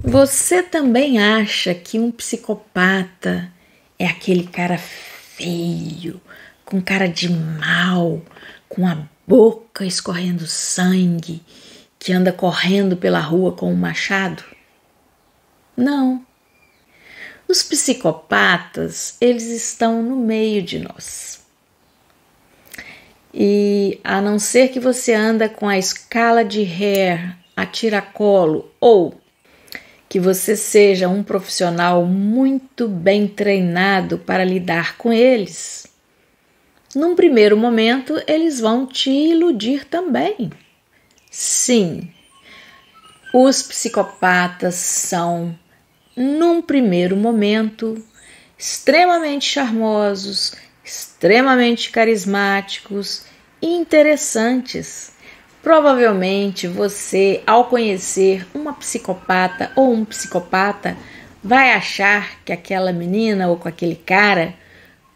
Você também acha que um psicopata é aquele cara feio, com cara de mal, com a boca escorrendo sangue, que anda correndo pela rua com um machado? Não. Os psicopatas, eles estão no meio de nós. E a não ser que você anda com a escala de Hare a tiracolo ou que você seja um profissional muito bem treinado para lidar com eles, num primeiro momento eles vão te iludir também. Sim, os psicopatas são, num primeiro momento, extremamente charmosos, extremamente carismáticos e interessantes. Provavelmente você, ao conhecer uma psicopata ou um psicopata, vai achar que aquela menina ou com aquele cara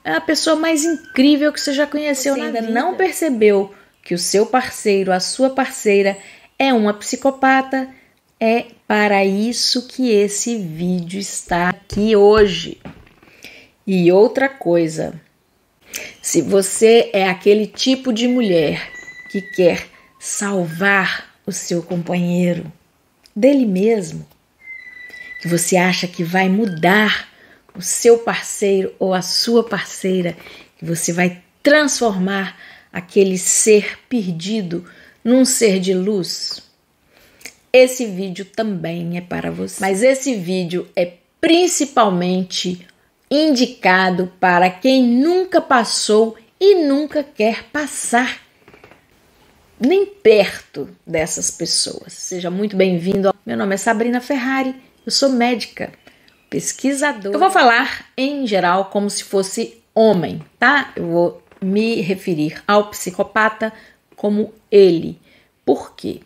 é a pessoa mais incrível que você já conheceu na vida. Você ainda não percebeu que o seu parceiro, a sua parceira é uma psicopata? É para isso que esse vídeo está aqui hoje. E outra coisa, se você é aquele tipo de mulher que quer salvar o seu companheiro dele mesmo, que você acha que vai mudar o seu parceiro ou a sua parceira, que você vai transformar aquele ser perdido num ser de luz, esse vídeo também é para você. Mas esse vídeo é principalmente indicado para quem nunca passou e nunca quer passar nem perto dessas pessoas. Seja muito bem-vindo. Meu nome é Sabrina Ferrari, eu sou médica, pesquisadora. Eu vou falar em geral como se fosse homem, tá? Eu vou me referir ao psicopata como ele. Por quê?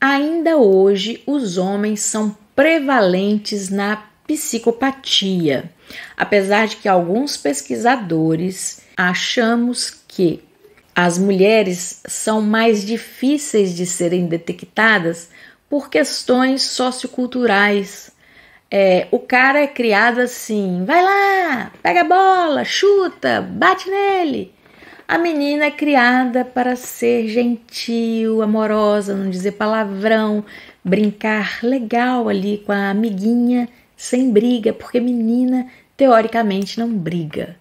Ainda hoje os homens são prevalentes na psicopatia, apesar de que alguns pesquisadores achamos que as mulheres são mais difíceis de serem detectadas por questões socioculturais. O cara é criado assim, vai lá, pega a bola, chuta, bate nele. A menina é criada para ser gentil, amorosa, não dizer palavrão, brincar legal ali com a amiguinha, sem briga, porque menina, teoricamente, não briga.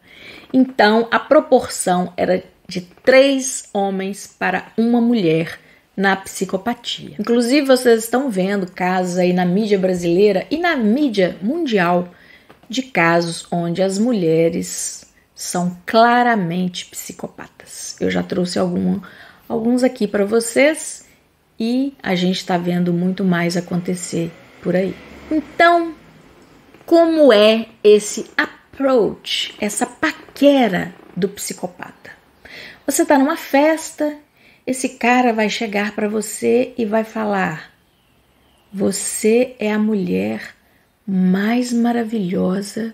Então, a proporção era de 3 homens para uma mulher na psicopatia. Inclusive, vocês estão vendo casos aí na mídia brasileira e na mídia mundial de casos onde as mulheres são claramente psicopatas. Eu já trouxe alguns aqui para vocês e a gente está vendo muito mais acontecer por aí. Então, como é esse approach, essa paquera do psicopata? Você está numa festa, esse cara vai chegar para você e vai falar: você é a mulher mais maravilhosa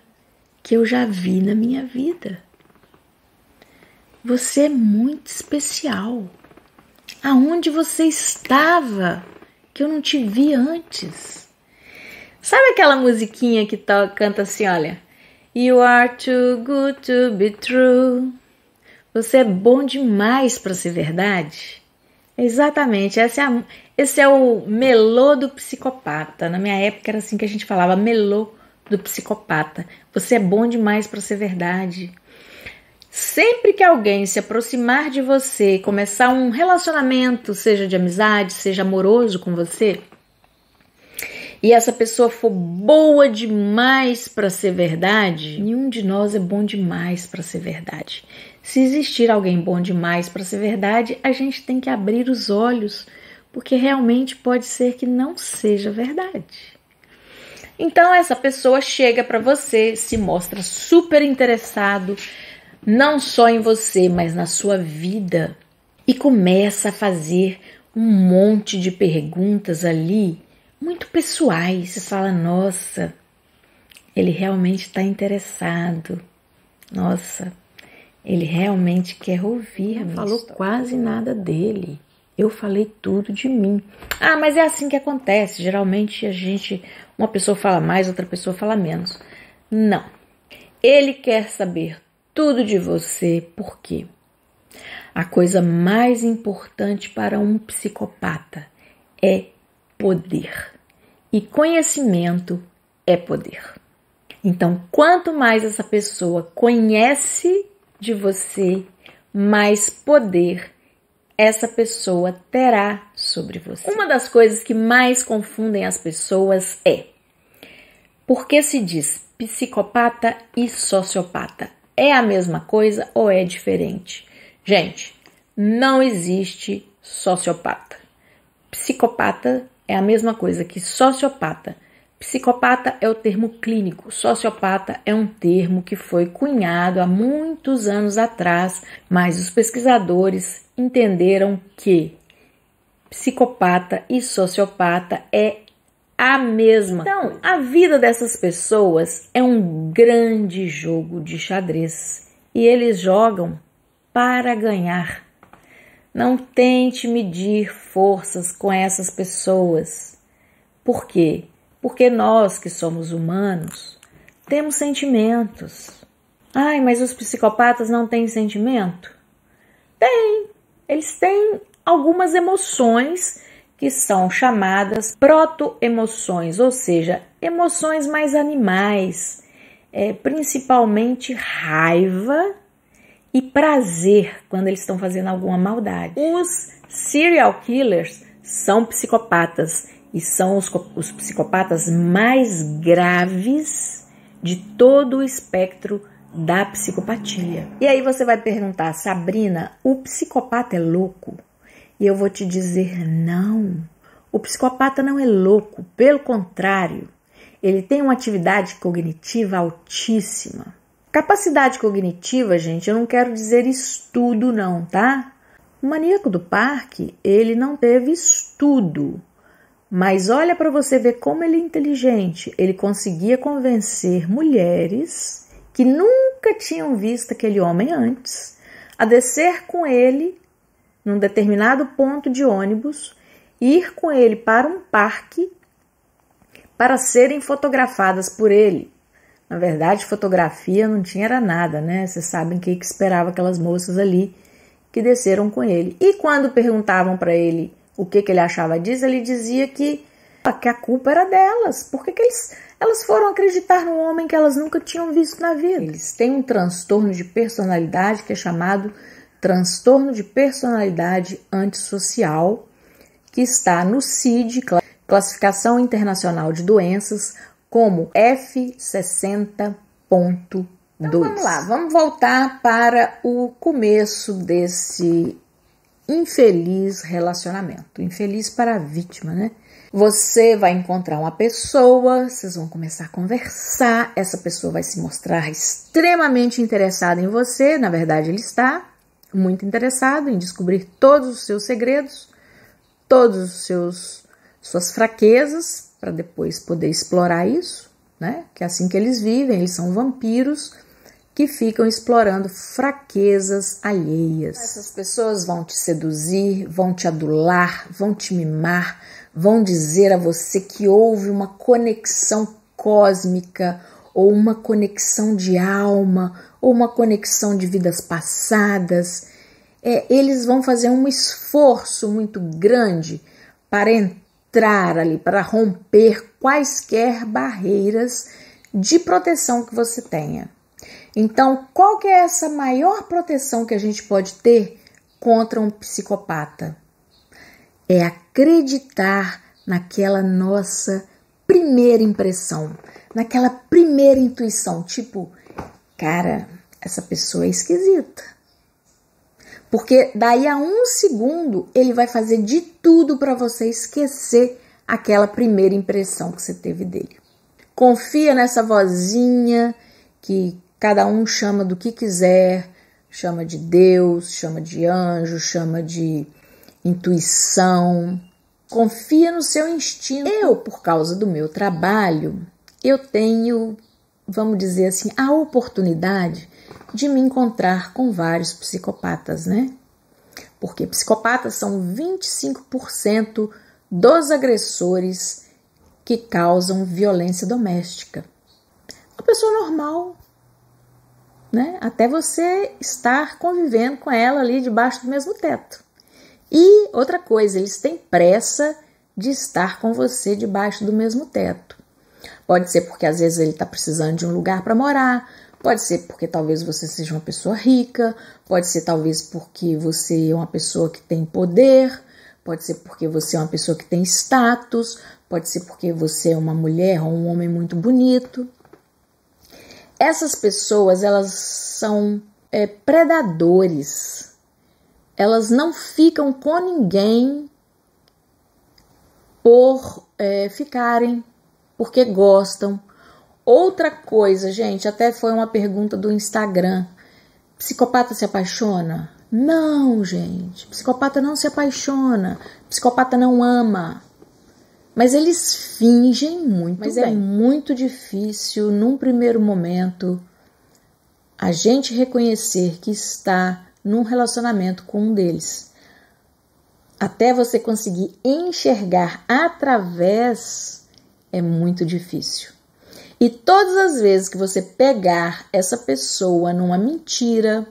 que eu já vi na minha vida. Você é muito especial. Aonde você estava que eu não te vi antes? Sabe aquela musiquinha que canta assim, olha: You are too good to be true. Você é bom demais para ser verdade? Exatamente, esse é o melô do psicopata. Na minha época era assim que a gente falava, melô do psicopata. Você é bom demais para ser verdade. Sempre que alguém se aproximar de você, começar um relacionamento, seja de amizade, seja amoroso com você, e essa pessoa for boa demais para ser verdade, nenhum de nós é bom demais para ser verdade. Se existir alguém bom demais para ser verdade, a gente tem que abrir os olhos, porque realmente pode ser que não seja verdade. Então essa pessoa chega para você, se mostra super interessado, não só em você, mas na sua vida, e começa a fazer um monte de perguntas ali, muito pessoais. Você fala: nossa, ele realmente está interessado. Nossa, ele realmente quer ouvir. Não falou quase nada dele. Eu falei tudo de mim. Ah, mas é assim que acontece. Geralmente uma pessoa fala mais, outra pessoa fala menos. Não. Ele quer saber tudo de você. Por quê? A coisa mais importante para um psicopata é poder. E conhecimento é poder. Então, quanto mais essa pessoa conhece de você, mais poder essa pessoa terá sobre você. Uma das coisas que mais confundem as pessoas é por que se diz psicopata e sociopata? É a mesma coisa ou é diferente? Gente, não existe sociopata. Psicopata é a mesma coisa que sociopata. Psicopata é o termo clínico, sociopata é um termo que foi cunhado há muitos anos atrás, mas os pesquisadores entenderam que psicopata e sociopata é a mesma. Então, a vida dessas pessoas é um grande jogo de xadrez e eles jogam para ganhar. Não tente medir forças com essas pessoas. Por quê? Porque nós que somos humanos temos sentimentos. Ai, mas os psicopatas não têm sentimento? Tem. Eles têm algumas emoções que são chamadas proto-emoções, ou seja, emoções mais animais, principalmente raiva e prazer quando eles estão fazendo alguma maldade. Os serial killers são psicopatas e são os psicopatas mais graves de todo o espectro da psicopatia. E aí você vai perguntar, Sabrina, o psicopata é louco? E eu vou te dizer, não. O psicopata não é louco, pelo contrário, ele tem uma atividade cognitiva altíssima. Capacidade cognitiva, gente, eu não quero dizer estudo não, tá? O maníaco do parque, ele não teve estudo. Mas olha para você ver como ele é inteligente. Ele conseguia convencer mulheres que nunca tinham visto aquele homem antes a descer com ele num determinado ponto de ônibus, ir com ele para um parque para serem fotografadas por ele. Na verdade, fotografia não tinha era nada, né? Vocês sabem que esperava aquelas moças ali que desceram com ele. E quando perguntavam para ele o que ele achava disso, ele dizia que a culpa era delas. Por que elas foram acreditar num homem que elas nunca tinham visto na vida? Eles têm um transtorno de personalidade que é chamado transtorno de personalidade antissocial, que está no CID, Classificação Internacional de Doenças, como F60.2. Então vamos lá, vamos voltar para o começo desse infeliz relacionamento. Infeliz para a vítima, né? Você vai encontrar uma pessoa, vocês vão começar a conversar, essa pessoa vai se mostrar extremamente interessada em você, na verdade ele está muito interessado em descobrir todos os seus segredos, todos os suas fraquezas, para depois poder explorar isso, né? Que é assim que eles vivem, eles são vampiros que ficam explorando fraquezas alheias. Essas pessoas vão te seduzir, vão te adular, vão te mimar, vão dizer a você que houve uma conexão cósmica, ou uma conexão de alma, ou uma conexão de vidas passadas. Eles vão fazer um esforço muito grande para entrar ali, para romper quaisquer barreiras de proteção que você tenha. Então, qual que é essa maior proteção que a gente pode ter contra um psicopata? É acreditar naquela nossa primeira impressão, naquela primeira intuição, tipo, cara, essa pessoa é esquisita. Porque daí a 1 segundo ele vai fazer de tudo para você esquecer aquela primeira impressão que você teve dele. Confia nessa vozinha que cada um chama do que quiser, chama de Deus, chama de anjo, chama de intuição. Confia no seu instinto. Eu, por causa do meu trabalho, eu tenho, vamos dizer assim, a oportunidade de me encontrar com vários psicopatas, né? porque psicopatas são 25% dos agressores que causam violência doméstica. Uma pessoa normal, né? Até você estar convivendo com ela ali debaixo do mesmo teto. E outra coisa, eles têm pressa de estar com você debaixo do mesmo teto. Pode ser porque às vezes ele está precisando de um lugar para morar, pode ser porque talvez você seja uma pessoa rica, pode ser talvez porque você é uma pessoa que tem poder, pode ser porque você é uma pessoa que tem status, pode ser porque você é uma mulher ou um homem muito bonito. Essas pessoas, elas são predadores. Elas não ficam com ninguém por ficarem, porque gostam. Outra coisa, gente, até foi uma pergunta do Instagram. Psicopata se apaixona? Não, gente. Psicopata não se apaixona. Psicopata não ama. Mas eles fingem muito bem. É muito difícil, num primeiro momento, a gente reconhecer que está num relacionamento com um deles. Até você conseguir enxergar através, é muito difícil. E todas as vezes que você pegar essa pessoa numa mentira,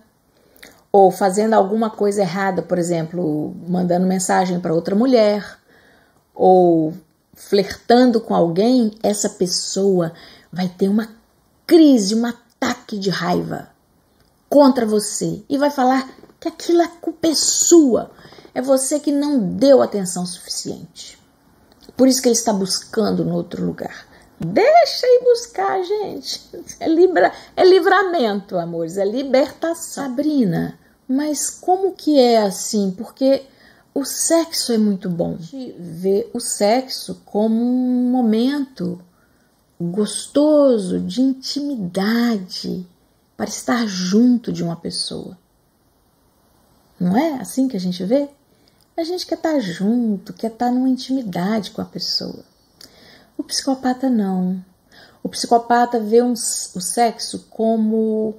ou fazendo alguma coisa errada, por exemplo, mandando mensagem para outra mulher, ou flertando com alguém, essa pessoa vai ter uma crise, um ataque de raiva contra você e vai falar que aquilo é culpa sua, é você que não deu atenção suficiente. Por isso que ele está buscando no outro lugar. Deixa ir buscar, gente. É livramento, amores, é libertação. Sabrina, mas como que é assim? Porque o sexo é muito bom. A gente vê o sexo como um momento gostoso, de intimidade, para estar junto de uma pessoa. Não é assim que a gente vê? A gente quer estar junto, quer estar numa intimidade com a pessoa. O psicopata não. O psicopata vê o sexo como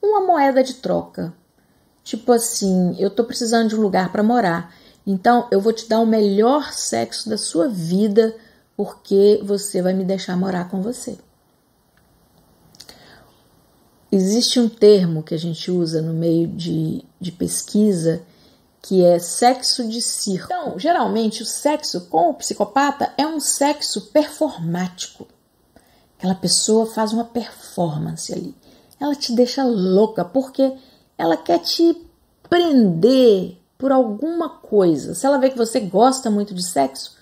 uma moeda de troca. Tipo assim, eu tô precisando de um lugar para morar. Então, eu vou te dar o melhor sexo da sua vida porque você vai me deixar morar com você. Existe um termo que a gente usa no meio de pesquisa que é sexo de circo. Então, geralmente, o sexo com o psicopata é um sexo performático. Aquela pessoa faz uma performance ali. Ela te deixa louca porque ela quer te prender por alguma coisa. Se ela vê que você gosta muito de sexo,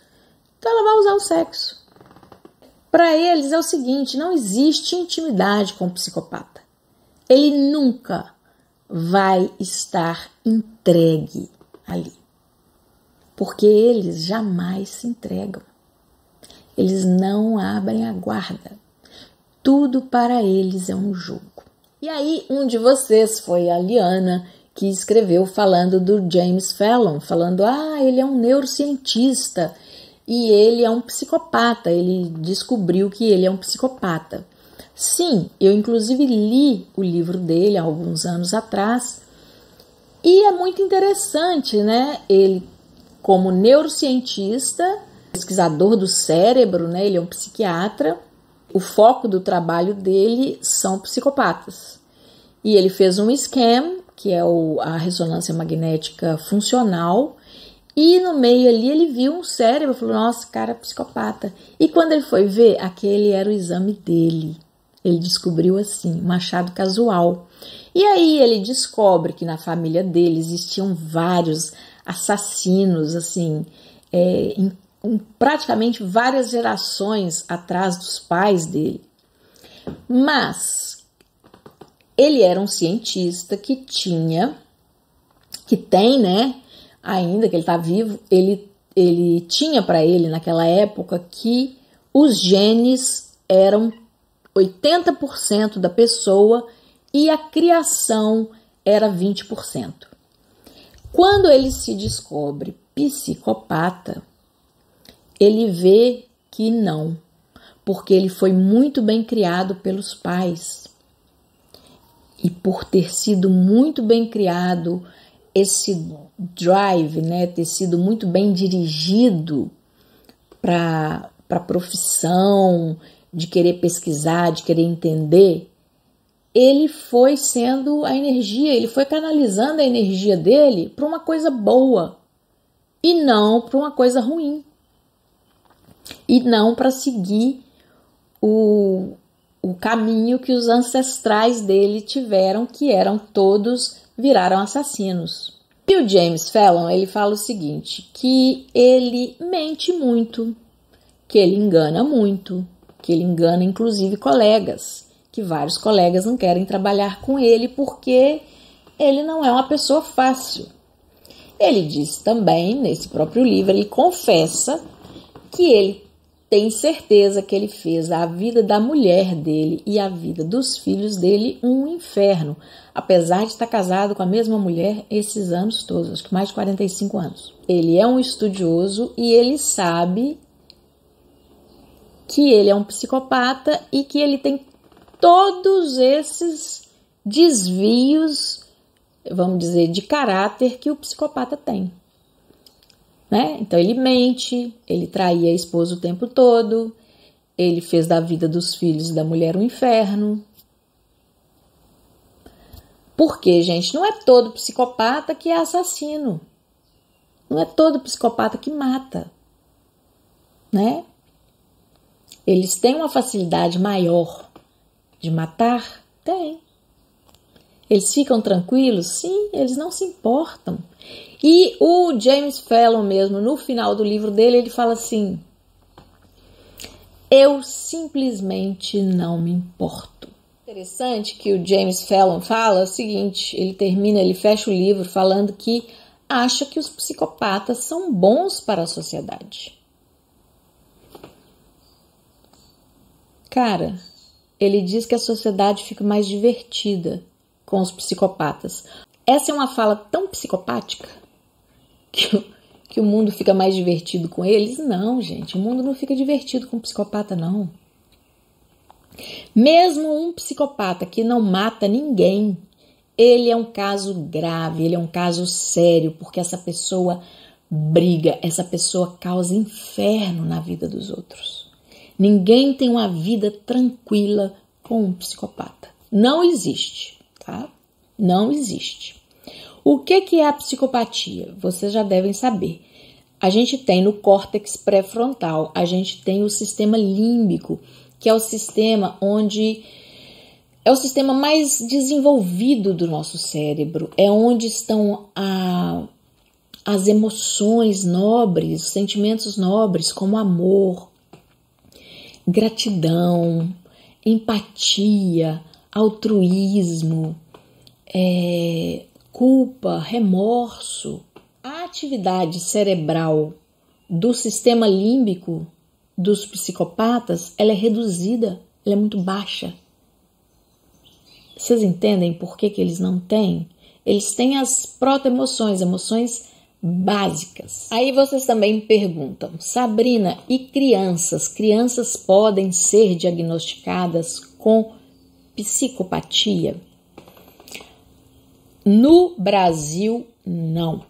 então ela vai usar o sexo. Para eles é o seguinte, não existe intimidade com o psicopata. Ele nunca vai estar entregue ali. Porque eles jamais se entregam. Eles não abrem a guarda. Tudo para eles é um jogo. E aí, um de vocês foi a Liana, que escreveu falando do James Fallon, falando, ele é um neurocientista e ele é um psicopata, ele descobriu que ele é um psicopata. Sim, eu inclusive li o livro dele há alguns anos atrás e é muito interessante, né? Ele, como neurocientista, pesquisador do cérebro, né? Ele é um psiquiatra, o foco do trabalho dele são psicopatas. E ele fez um scan, que é a ressonância magnética funcional, e no meio ali ele viu um cérebro e falou, nossa, cara, psicopata. E quando ele foi ver, aquele era o exame dele. Ele descobriu assim, um achado casual. E aí ele descobre que na família dele existiam vários assassinos, assim, em praticamente várias gerações atrás dos pais dele. Mas ele era um cientista que tem, né, ainda que ele está vivo, ele tinha para ele naquela época que os genes eram 80% da pessoa e a criação era 20%. Quando ele se descobre psicopata, ele vê que não, porque ele foi muito bem criado pelos pais. E por ter sido muito bem criado, esse drive, né, ter sido muito bem dirigido para a profissão, de querer pesquisar, de querer entender, ele foi sendo a energia, ele foi canalizando a energia dele para uma coisa boa e não para uma coisa ruim. E não para seguir o caminho que os ancestrais dele tiveram, que viraram assassinos. E o James Fallon, ele fala o seguinte, que ele mente muito, que ele engana muito, que ele engana inclusive colegas, que vários colegas não querem trabalhar com ele porque ele não é uma pessoa fácil. Ele diz também, nesse próprio livro, ele confessa que ele tem certeza que ele fez a vida da mulher dele e a vida dos filhos dele um inferno, apesar de estar casado com a mesma mulher esses anos todos, acho que mais de 45 anos. Ele é um estudioso e ele sabe que ele é um psicopata e que ele tem todos esses desvios, vamos dizer, de caráter que o psicopata tem. Né? Então ele mente, ele traía a esposa o tempo todo, ele fez da vida dos filhos e da mulher um inferno. Porque, gente, não é todo psicopata que é assassino. Não é todo psicopata que mata. Né? Eles têm uma facilidade maior de matar? Tem. Eles ficam tranquilos? Sim, eles não se importam. E o James Fallon mesmo, no final do livro dele, ele fala assim: eu simplesmente não me importo. Interessante que o James Fallon fala o seguinte, ele fecha o livro falando que acha que os psicopatas são bons para a sociedade. Cara, ele diz que a sociedade fica mais divertida com os psicopatas. Essa é uma fala tão psicopática que o mundo fica mais divertido com eles. Não, gente, o mundo não fica divertido com psicopata, não. Mesmo um psicopata que não mata ninguém, ele é um caso grave, ele é um caso sério, porque essa pessoa briga, essa pessoa causa inferno na vida dos outros. Ninguém tem uma vida tranquila com um psicopata. Não existe, tá? Não existe. O que é a psicopatia? Vocês já devem saber. A gente tem no córtex pré-frontal, a gente tem o sistema límbico, que é o sistema é o sistema mais desenvolvido do nosso cérebro, é onde estão as emoções nobres, os sentimentos nobres, como amor, gratidão, empatia, altruísmo, culpa, remorso. A atividade cerebral do sistema límbico dos psicopatas, ela é reduzida, ela é muito baixa. Vocês entendem por que eles não têm? Eles têm as proto-emoções, emoções básicas. Aí vocês também me perguntam, Sabrina, e crianças? Crianças podem ser diagnosticadas com psicopatia? No Brasil, não,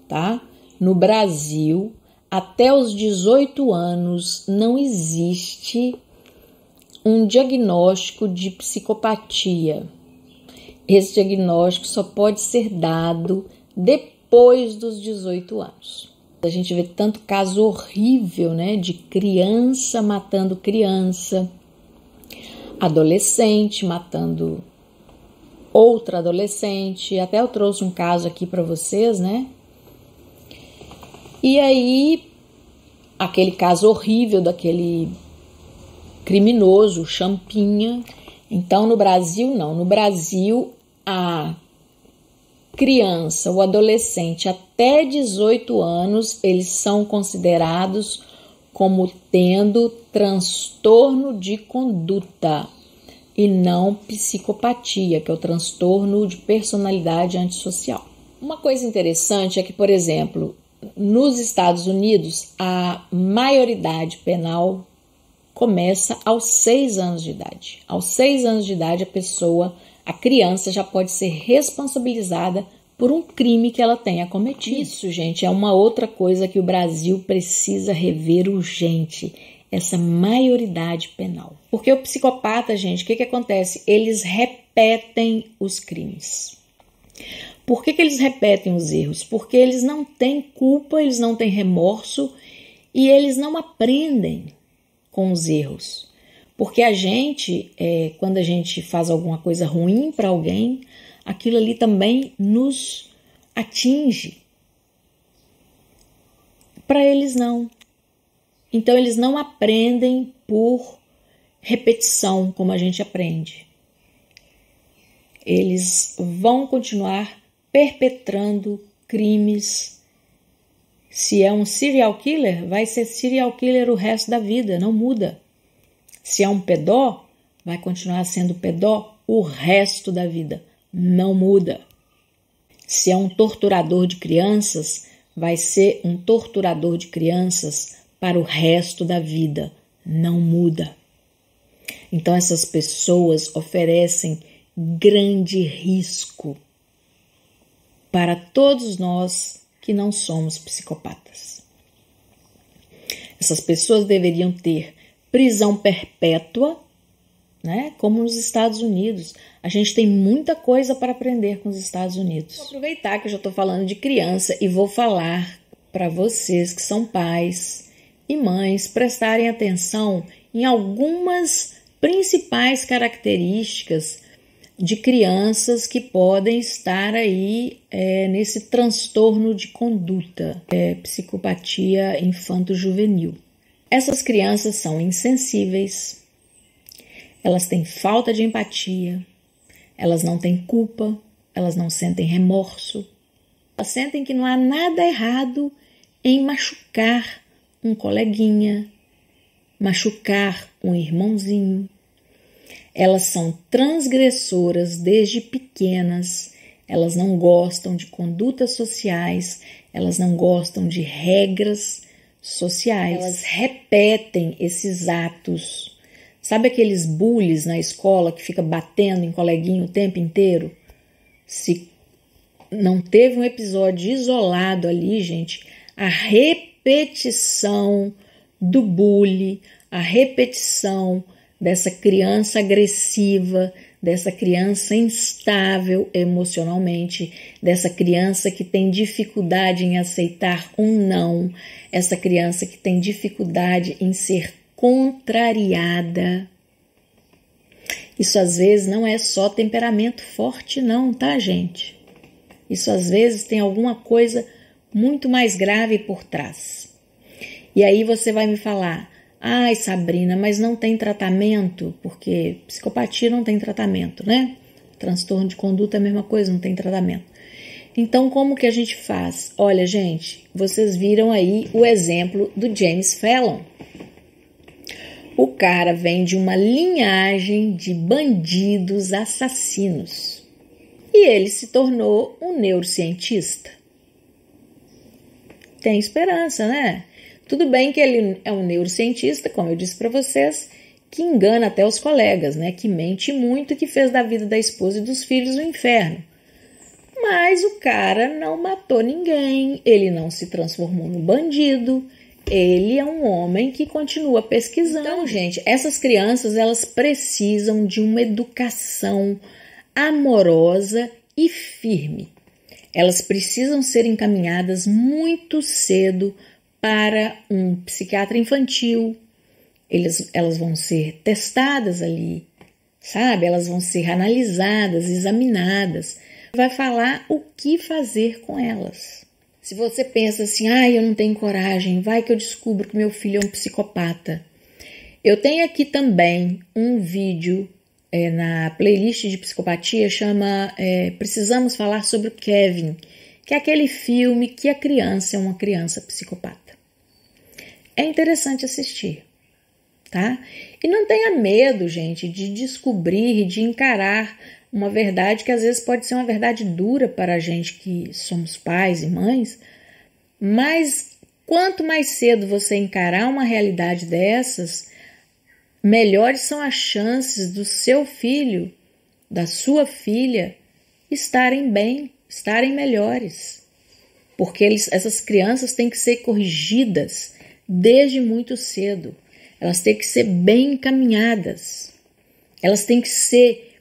tá? No Brasil, até os 18 anos, não existe um diagnóstico de psicopatia. Esse diagnóstico só pode ser dado depois dos 18 anos. A gente vê tanto caso horrível, né, de criança matando criança, adolescente matando outra adolescente. Até eu trouxe um caso aqui para vocês, né? E aí, aquele caso horrível daquele criminoso, Champinha. Então, no Brasil, não. No Brasil, a criança, o adolescente até 18 anos, eles são considerados como tendo transtorno de conduta e não psicopatia, que é o transtorno de personalidade antissocial. Uma coisa interessante é que, por exemplo, nos Estados Unidos, a maioridade penal começa aos 6 anos de idade. Aos 6 anos de idade, a criança já pode ser responsabilizada por um crime que ela tenha cometido. Isso, gente, é uma outra coisa que o Brasil precisa rever urgente, essa maioridade penal. Porque o psicopata, gente, o que acontece? Eles repetem os crimes. Por que eles repetem os erros? Porque eles não têm culpa, eles não têm remorso e eles não aprendem com os erros. Porque a gente, quando a gente faz alguma coisa ruim para alguém, aquilo ali também nos atinge. Para eles não. Então eles não aprendem por repetição, como a gente aprende. Eles vão continuar perpetrando crimes. Se é um serial killer, vai ser serial killer o resto da vida, não muda. Se é um pedó, vai continuar sendo pedó o resto da vida, não muda. Se é um torturador de crianças, vai ser um torturador de crianças para o resto da vida, não muda. Então essas pessoas oferecem grande risco para todos nós que não somos psicopatas. Essas pessoas deveriam ter prisão perpétua, né? Como nos Estados Unidos. A gente tem muita coisa para aprender com os Estados Unidos. Vou aproveitar que eu já estou falando de criança e vou falar para vocês que são pais e mães prestarem atenção em algumas principais características de crianças que podem estar aí nesse transtorno de conduta, psicopatia infanto-juvenil. Essas crianças são insensíveis, elas têm falta de empatia, elas não têm culpa, elas não sentem remorso, elas sentem que não há nada errado em machucar um coleguinha, machucar um irmãozinho. Elas são transgressoras desde pequenas, elas não gostam de condutas sociais, elas não gostam de regras sociais. Elas repetem esses atos. Sabe aqueles bullies na escola que fica batendo em coleguinha o tempo inteiro? Se não teve um episódio isolado ali, gente, a repetição do bullying, a repetição dessa criança agressiva, dessa criança instável emocionalmente, dessa criança que tem dificuldade em aceitar um não, essa criança que tem dificuldade em ser contrariada. Isso às vezes não é só temperamento forte não, tá, gente? Isso às vezes tem alguma coisa muito mais grave por trás. E aí você vai me falar: ai, Sabrina, mas não tem tratamento? Porque psicopatia não tem tratamento, né? Transtorno de conduta é a mesma coisa, não tem tratamento. Então, como que a gente faz? Olha, gente, vocês viram aí o exemplo do James Fallon. O cara vem de uma linhagem de bandidos assassinos. E ele se tornou um neurocientista. Tem esperança, né? Tudo bem que ele é um neurocientista, como eu disse para vocês, que engana até os colegas, né? Que mente muito, que fez da vida da esposa e dos filhos um inferno. Mas o cara não matou ninguém, ele não se transformou num bandido, ele é um homem que continua pesquisando. Então, gente, essas crianças, elas precisam de uma educação amorosa e firme. Elas precisam ser encaminhadas muito cedo para um psiquiatra infantil. Elas vão ser testadas ali, sabe? Elas vão ser analisadas, examinadas. Vai falar o que fazer com elas. Se você pensa assim, eu não tenho coragem, vai que eu descubro que meu filho é um psicopata. Eu tenho aqui também um vídeo na playlist de psicopatia, chama Precisamos Falar sobre o Kevin, que é aquele filme que a criança é uma criança psicopata. É interessante assistir, tá? E não tenha medo, gente, de descobrir, de encarar uma verdade que às vezes pode ser uma verdade dura para a gente que somos pais e mães, mas quanto mais cedo você encarar uma realidade dessas, melhores são as chances do seu filho, da sua filha, estarem bem, estarem melhores. Porque essas crianças têm que ser corrigidas desde muito cedo. Elas têm que ser bem encaminhadas. Elas têm que ser...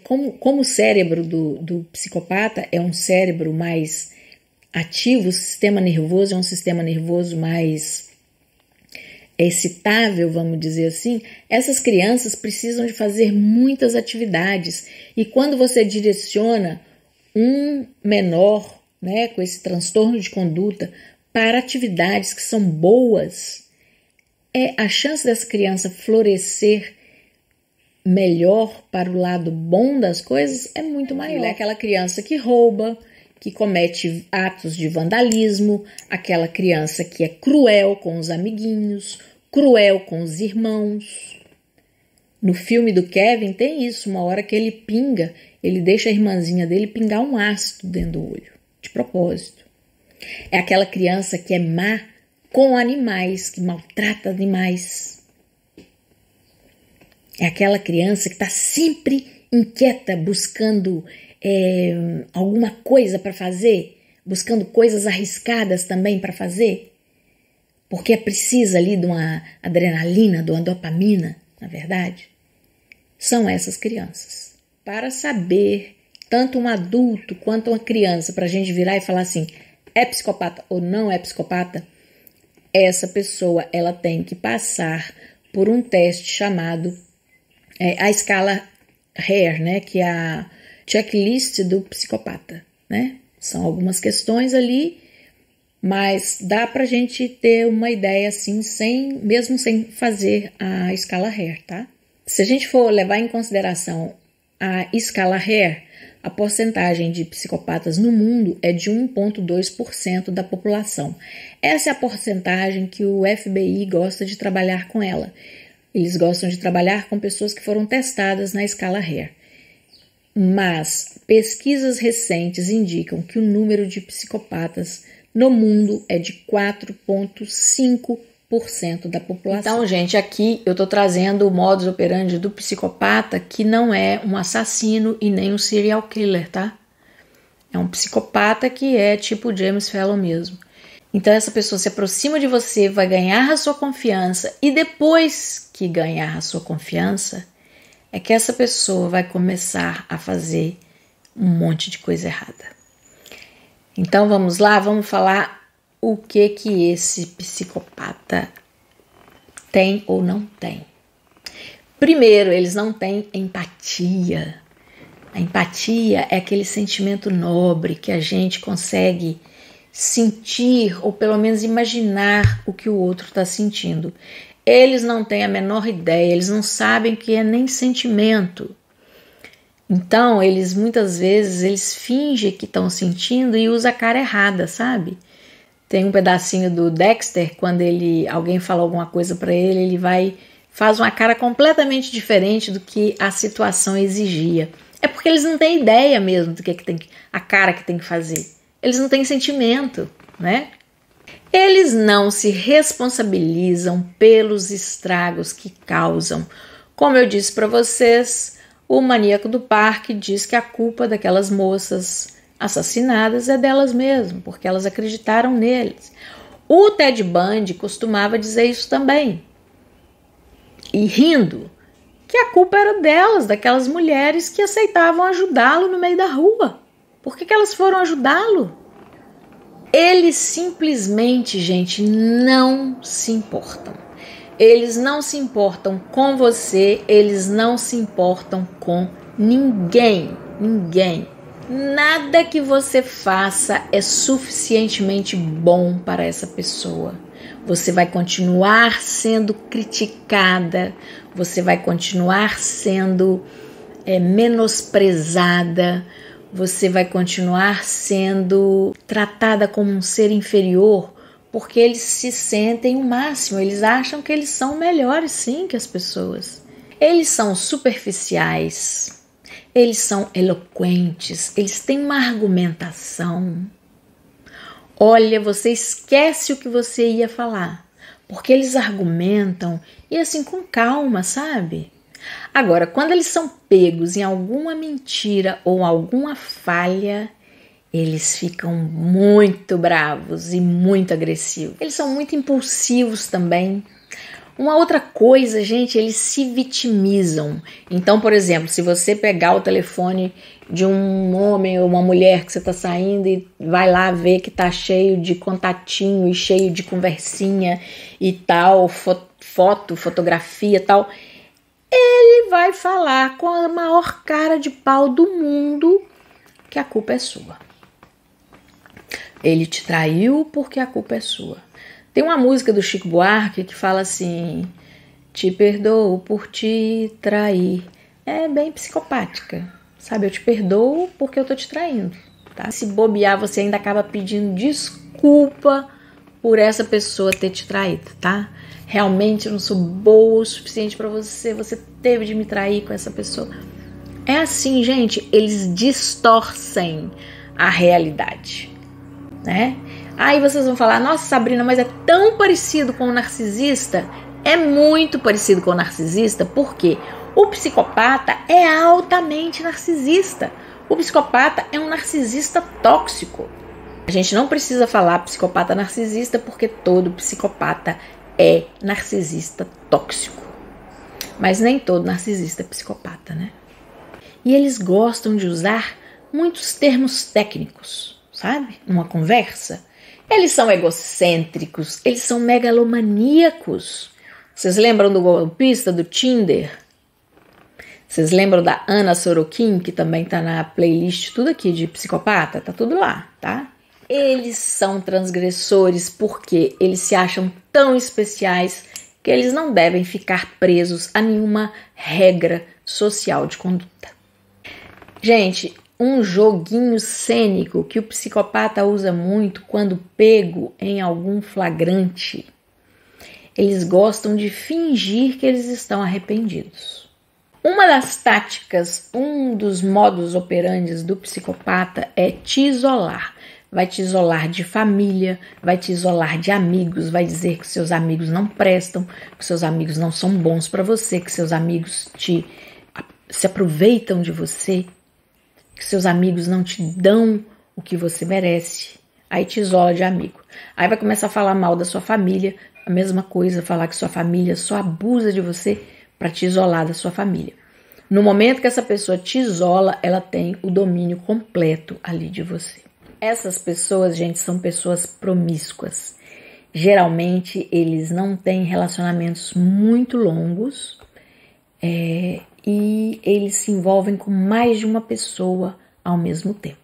como o cérebro do psicopata é um cérebro mais ativo, o sistema nervoso é um sistema nervoso mais excitável, vamos dizer assim, essas crianças precisam de fazer muitas atividades. E quando você direciona um menor, né, com esse transtorno de conduta para atividades que são boas, a chance dessa criança florescer melhor para o lado bom das coisas é muito maior. É aquela criança que rouba, que comete atos de vandalismo, aquela criança que é cruel com os amiguinhos, cruel com os irmãos. No filme do Kevin tem isso, uma hora que ele pinga, ele deixa a irmãzinha dele pingar um ácido dentro do olho, de propósito. É aquela criança que é má com animais, que maltrata animais. É aquela criança que está sempre inquieta, buscando alguma coisa para fazer, buscando coisas arriscadas também para fazer, porque precisa ali de uma adrenalina, de uma dopamina, na verdade. São essas crianças. Para saber, tanto um adulto quanto uma criança, para a gente virar e falar assim, é psicopata ou não é psicopata, essa pessoa ela tem que passar por um teste chamado a escala Hare, né, que é a checklist do psicopata, né? São algumas questões ali, mas dá pra gente ter uma ideia assim, mesmo sem fazer a escala Hare, tá? Se a gente for levar em consideração a escala Hare, a porcentagem de psicopatas no mundo é de 1,2% da população. Essa é a porcentagem que o FBI gosta de trabalhar com ela. Eles gostam de trabalhar com pessoas que foram testadas na escala Hare. Mas pesquisas recentes indicam que o número de psicopatas no mundo é de 4,5% da população. Então, gente, aqui eu estou trazendo o modus operandi do psicopata, que não é um assassino e nem um serial killer, tá? É um psicopata que é tipo James Fallow mesmo. Então, essa pessoa se aproxima de você, vai ganhar a sua confiança, e depois que ganhar a sua confiança, é que essa pessoa vai começar a fazer um monte de coisa errada. Então vamos lá, vamos falar o que esse psicopata tem ou não tem. Primeiro, eles não têm empatia. A empatia é aquele sentimento nobre que a gente consegue sentir ou pelo menos imaginar o que o outro está sentindo. Eles não têm a menor ideia, eles não sabem o que é nem sentimento. Então, eles muitas vezes eles fingem que estão sentindo e usam a cara errada, sabe? Tem um pedacinho do Dexter, quando alguém fala alguma coisa para ele, ele faz uma cara completamente diferente do que a situação exigia. É porque eles não têm ideia mesmo do que tem a cara que tem que fazer. Eles não têm sentimento, né? Eles não se responsabilizam pelos estragos que causam. Como eu disse para vocês, o maníaco do parque diz que a culpa daquelas moças assassinadas é delas mesmas, porque elas acreditaram neles. O Ted Bundy costumava dizer isso também, e rindo, que a culpa era delas, daquelas mulheres que aceitavam ajudá-lo no meio da rua. Por que elas foram ajudá-lo? Eles simplesmente, gente, não se importam. Eles não se importam com você, eles não se importam com ninguém. Nada que você faça é suficientemente bom para essa pessoa. Você vai continuar sendo criticada, você vai continuar sendo menosprezada, você vai continuar sendo tratada como um ser inferior, porque eles se sentem o máximo, eles acham que eles são melhores sim que as pessoas. Eles são superficiais, eles são eloquentes, eles têm uma argumentação. Olha, você esquece o que você ia falar, porque eles argumentam e assim com calma, sabe? Agora, quando eles são pegos em alguma mentira ou alguma falha, eles ficam muito bravos e muito agressivos. Eles são muito impulsivos também. Uma outra coisa, gente, eles se vitimizam. Então, por exemplo, se você pegar o telefone de um homem ou uma mulher que você tá saindo e vai lá ver que tá cheio de contatinho e cheio de conversinha e tal, fotografia e tal, ele vai falar com a maior cara de pau do mundo que a culpa é sua. Ele te traiu porque a culpa é sua. Tem uma música do Chico Buarque que fala assim: te perdoo por te trair. É bem psicopática, sabe? Eu te perdoo porque eu tô te traindo, tá? Se bobear, você ainda acaba pedindo desculpa por essa pessoa ter te traído, tá? Realmente eu não sou boa o suficiente pra você, você teve de me trair com essa pessoa. É assim, gente, eles distorcem a realidade, né? Aí vocês vão falar: nossa, Sabrina, mas é tão parecido com o narcisista? É muito parecido com o narcisista, porque o psicopata é altamente narcisista. O psicopata é um narcisista tóxico. A gente não precisa falar psicopata narcisista, porque todo psicopata é narcisista tóxico. Mas nem todo narcisista é psicopata, né? E eles gostam de usar muitos termos técnicos, sabe? Numa conversa. Eles são egocêntricos, eles são megalomaníacos. Vocês lembram do golpista do Tinder? Vocês lembram da Ana Sorokin, que também tá na playlist tudo aqui de psicopata? Tá tudo lá, tá? Eles são transgressores porque eles se acham tão especiais que eles não devem ficar presos a nenhuma regra social de conduta. Gente, um joguinho cênico que o psicopata usa muito quando pego em algum flagrante. Eles gostam de fingir que eles estão arrependidos. Uma das táticas, um dos modus operandi do psicopata é te isolar. Vai te isolar de família, vai te isolar de amigos, vai dizer que seus amigos não prestam, que seus amigos não são bons para você, que seus amigos se aproveitam de você, que seus amigos não te dão o que você merece. Aí te isola de amigo. Aí vai começar a falar mal da sua família, a mesma coisa, falar que sua família só abusa de você para te isolar da sua família. No momento que essa pessoa te isola, ela tem o domínio completo ali de você. Essas pessoas, gente, são pessoas promíscuas. Geralmente, eles não têm relacionamentos muito longos e eles se envolvem com mais de uma pessoa ao mesmo tempo.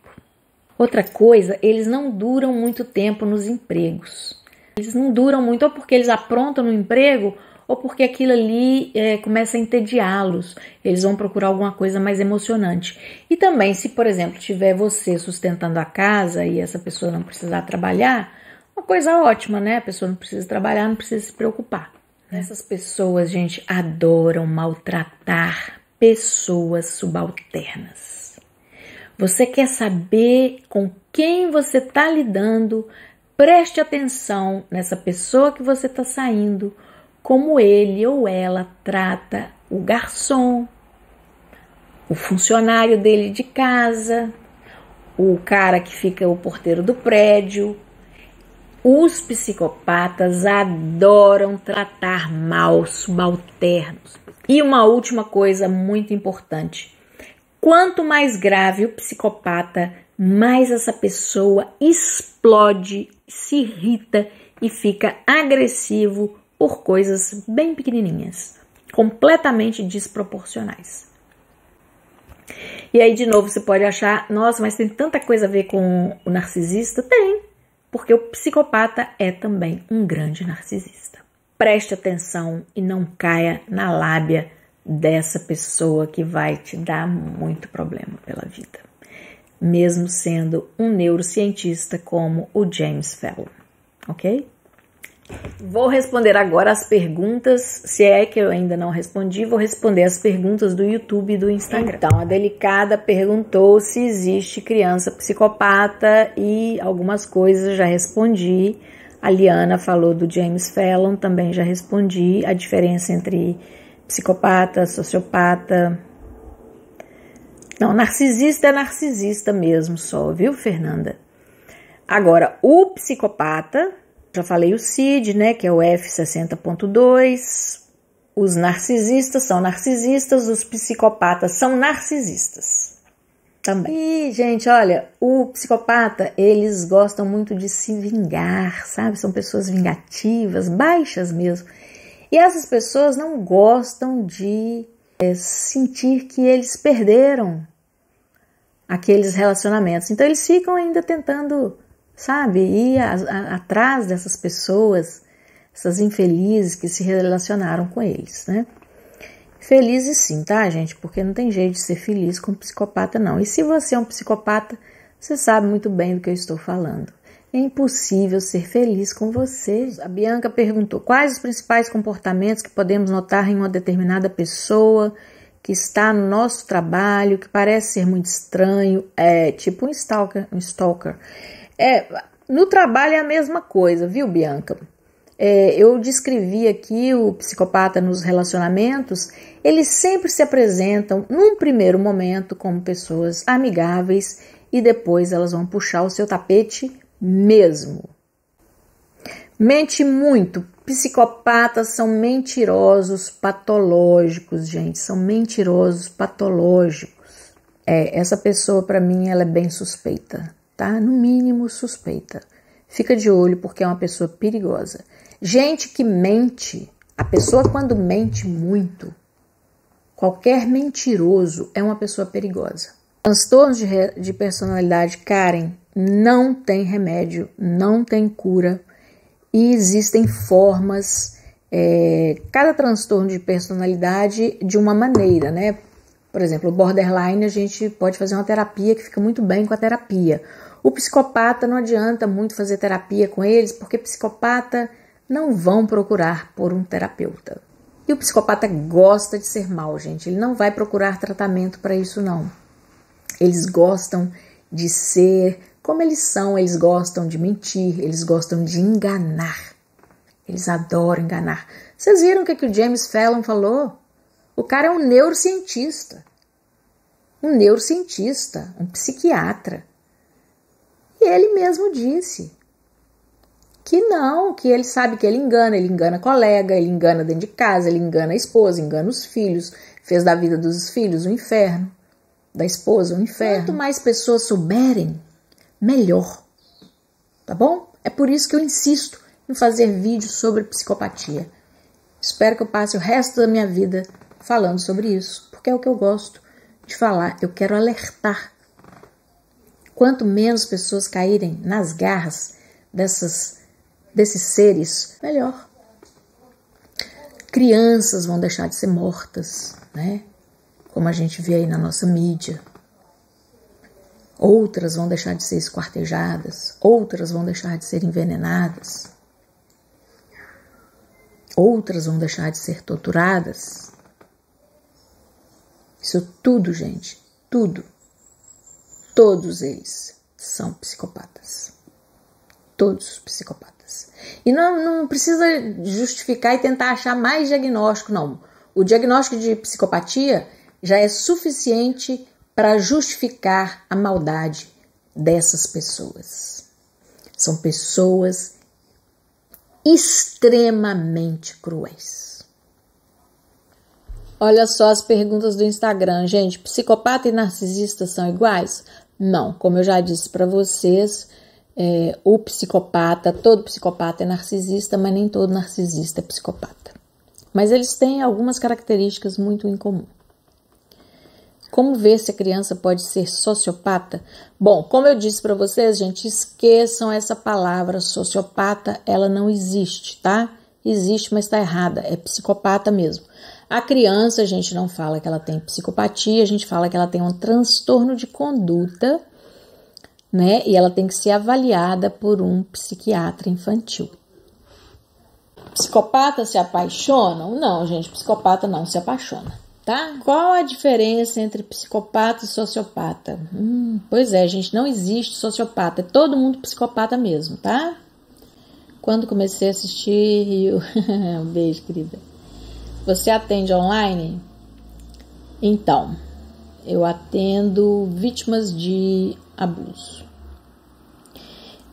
Outra coisa, eles não duram muito tempo nos empregos. Eles não duram muito ou porque eles aprontam no emprego ou porque aquilo ali começa a entediá-los. Eles vão procurar alguma coisa mais emocionante. E também, se, por exemplo, tiver você sustentando a casa e essa pessoa não precisar trabalhar, uma coisa ótima, né? A pessoa não precisa trabalhar, não precisa se preocupar. Essas pessoas, gente, adoram maltratar pessoas subalternas. Você quer saber com quem você está lidando? Preste atenção nessa pessoa que você está saindo, como ele ou ela trata o garçom, o funcionário dele de casa, o cara que fica o porteiro do prédio. Os psicopatas adoram tratar mal subalternos. E uma última coisa muito importante. Quanto mais grave o psicopata, mais essa pessoa explode, se irrita e fica agressivo por coisas bem pequenininhas, completamente desproporcionais. E aí, de novo, você pode achar, nossa, mas tem tanta coisa a ver com o narcisista? Tem, porque o psicopata é também um grande narcisista. Preste atenção e não caia na lábia dessa pessoa que vai te dar muito problema pela vida, mesmo sendo um neurocientista como o James Fallon, ok? Vou responder agora as perguntas, se é que eu ainda não respondi, vou responder as perguntas do YouTube e do Instagram. Então, a Delicada perguntou se existe criança psicopata e algumas coisas eu já respondi. A Liana falou do James Fallon, também já respondi. A diferença entre psicopata, sociopata. Não, narcisista é narcisista mesmo só, viu, Fernanda? Agora, o psicopata, já falei o CID, né, que é o F60.2. Os narcisistas são narcisistas, os psicopatas são narcisistas também. E, gente, olha, o psicopata, eles gostam muito de se vingar, sabe? São pessoas vingativas, baixas mesmo. E essas pessoas não gostam de sentir que eles perderam aqueles relacionamentos. Então, eles ficam ainda tentando, sabe, ir atrás dessas pessoas, essas infelizes que se relacionaram com eles, né? Felizes sim, tá, gente? Porque não tem jeito de ser feliz com um psicopata, não. E se você é um psicopata, você sabe muito bem do que eu estou falando. É impossível ser feliz com você. A Bianca perguntou, quais os principais comportamentos que podemos notar em uma determinada pessoa que está no nosso trabalho, que parece ser muito estranho, tipo um stalker. No trabalho é a mesma coisa, viu, Bianca? Eu descrevi aqui o psicopata nos relacionamentos, eles sempre se apresentam num primeiro momento como pessoas amigáveis e depois elas vão puxar o seu tapete mesmo. Mente muito. Psicopatas são mentirosos patológicos, gente, são mentirosos patológicos. Essa pessoa, para mim, ela é bem suspeita, tá? No mínimo suspeita. Fica de olho porque é uma pessoa perigosa. Gente que mente, a pessoa quando mente muito, qualquer mentiroso é uma pessoa perigosa. Transtornos de personalidade, Karen, não tem remédio, não tem cura e existem formas, cada transtorno de personalidade de uma maneira, né? Por exemplo, o borderline a gente pode fazer uma terapia que fica muito bem com a terapia. O psicopata não adianta muito fazer terapia com eles, porque psicopata não vão procurar por um terapeuta. E o psicopata gosta de ser mal, gente. Ele não vai procurar tratamento para isso, não. Eles gostam de ser como eles são, eles gostam de mentir, eles gostam de enganar. Eles adoram enganar. Vocês viram o que o James Fallon falou? O cara é um neurocientista. Um psiquiatra. E ele mesmo disse que não, que ele sabe que ele engana colega, ele engana dentro de casa, ele engana a esposa, engana os filhos, fez da vida dos filhos um inferno, da esposa um inferno. Quanto mais pessoas souberem, melhor, tá bom? É por isso que eu insisto em fazer vídeos sobre psicopatia. Espero que eu passe o resto da minha vida falando sobre isso, porque é o que eu gosto de falar, eu quero alertar. Quanto menos pessoas caírem nas garras desses seres, melhor. Crianças vão deixar de ser mortas, né? Como a gente vê aí na nossa mídia. Outras vão deixar de ser esquartejadas, outras vão deixar de ser envenenadas, outras vão deixar de ser torturadas. Isso tudo, gente, tudo. Todos eles são psicopatas. Todos os psicopatas. E não precisa justificar e tentar achar mais diagnóstico, não. O diagnóstico de psicopatia já é suficiente para justificar a maldade dessas pessoas. São pessoas extremamente cruéis. Olha só as perguntas do Instagram, gente. Psicopata e narcisista são iguais? Não, como eu já disse para vocês, todo psicopata é narcisista, mas nem todo narcisista é psicopata. Mas eles têm algumas características muito em comum. Como ver se a criança pode ser sociopata? Bom, como eu disse para vocês, gente, esqueçam essa palavra sociopata, ela não existe, tá? Existe, mas está errada, é psicopata mesmo. A criança, a gente não fala que ela tem psicopatia, a gente fala que ela tem um transtorno de conduta, né? E ela tem que ser avaliada por um psiquiatra infantil. Psicopatas se apaixonam? Não, gente, psicopata não se apaixona, tá? Qual a diferença entre psicopata e sociopata? Pois é, gente, não existe sociopata, é todo mundo psicopata mesmo, tá? Quando comecei a assistir, um beijo, querida. Você atende online? Então, eu atendo vítimas de abuso.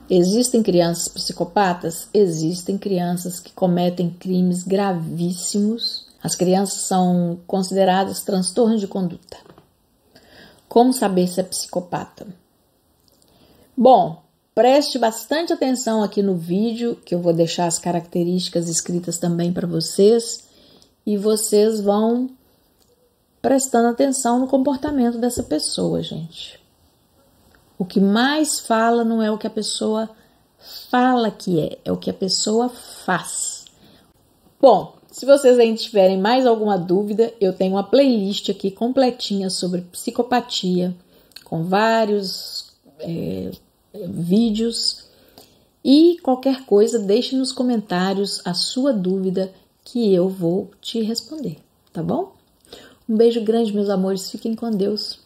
Existem crianças psicopatas? Existem crianças que cometem crimes gravíssimos. As crianças são consideradas transtornos de conduta. Como saber se é psicopata? Bom, preste bastante atenção aqui no vídeo, que eu vou deixar as características escritas também para vocês, e vocês vão prestando atenção no comportamento dessa pessoa, gente. O que mais fala não é o que a pessoa fala que é o que a pessoa faz. Bom, se vocês ainda tiverem mais alguma dúvida, eu tenho uma playlist aqui completinha sobre psicopatia, com vários vídeos. E qualquer coisa, deixe nos comentários a sua dúvida que eu vou te responder, tá bom? Um beijo grande, meus amores. Fiquem com Deus.